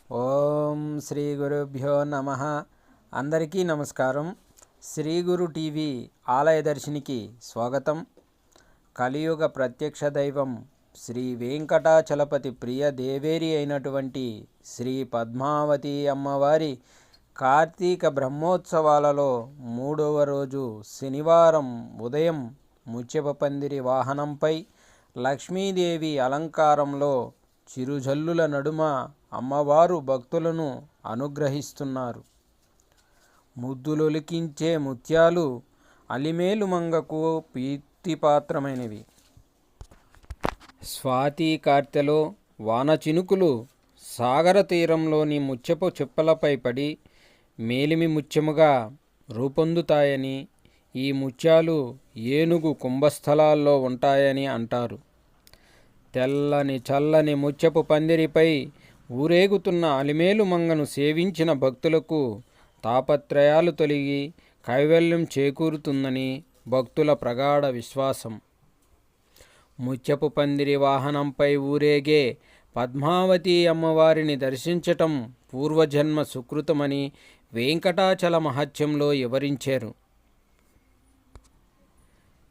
ఓం శ్రీ గురుభ్యో నమః. అందరికీ నమస్కారం. శ్రీ గురు టీవీ ఆలయ దర్శినికి స్వాగతం. కలియుగ ప్రత్యక్ష దైవం శ్రీ వెంకటాచలపతి ప్రియ దేవేరి అయినటువంటి శ్రీ పద్మావతి అమ్మవారి కార్తీక బ్రహ్మోత్సవాలలో 3వ రోజు శనివారం ఉదయం ముత్యపు పందిరి వాహనంపై లక్ష్మీదేవి అలంకారంలో చిరుజల్లుల నడుమ అమ్మవారు భక్తులను అనుగ్రహిస్తున్నారు. ముద్దులొలికించే ముత్యాలు అలిమేలు మంగకు ప్రీతిపాత్రమైనవి. స్వాతి కార్తెలో వాన చినుకులు సాగర తీరంలోని ముత్యపు చిప్పలపై పడి మేలిమి ముత్యముగా రూపొందుతాయని, ఈ ముత్యాలు ఏనుగు కుంభస్థలాల్లో ఉంటాయని అంటారు. తెల్లని చల్లని ముత్యపు పందిరిపై ఊరేగుతున్న అలిమేలు మంగను సేవించిన భక్తులకు తాపత్రయాలు తొలగి కైవల్యం చేకూరుతుందని భక్తుల ప్రగాఢ విశ్వాసం. ముత్యపు పందిరి వాహనంపై ఊరేగే పద్మావతి అమ్మవారిని దర్శించటం పూర్వజన్మ సుకృతమని వెంకటాచల మహత్యంలో వివరించారు.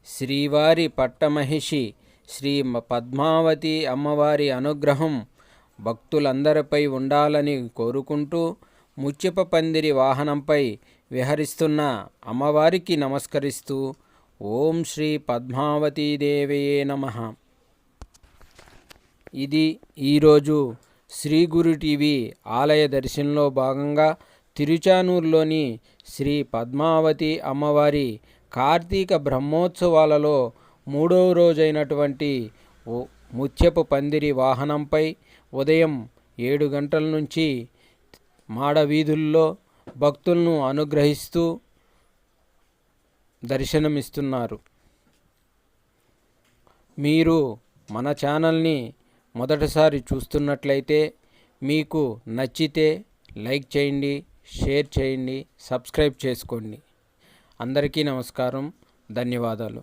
శ్రీవారి పట్టమహిషి శ్రీ పద్మావతి అమ్మవారి అనుగ్రహం భక్తులందరిపై ఉండాలని కోరుకుంటూ ముత్యపు పందిరి వాహనంపై విహరిస్తున్న అమ్మవారికి నమస్కరిస్తూ ఓం శ్రీ పద్మావతీ దేవయే నమః. ఇది ఈరోజు శ్రీ గురు టీవీ ఆలయ దర్శనంలో భాగంగా తిరుచానూరులోని శ్రీ పద్మావతి అమ్మవారి కార్తీక బ్రహ్మోత్సవాలలో 3వ రోజైనటువంటి ముత్యపు పందిరి వాహనంపై ఉదయం 7 గంటల నుంచి మాడవీధుల్లో భక్తులను అనుగ్రహిస్తూ దర్శనమిస్తున్నారు. మీరు మన ఛానల్ని మొదటిసారి చూస్తున్నట్లయితే మీకు నచ్చితే లైక్ చేయండి, షేర్ చేయండి, సబ్స్క్రైబ్ చేసుకోండి. అందరికీ నమస్కారం, ధన్యవాదాలు.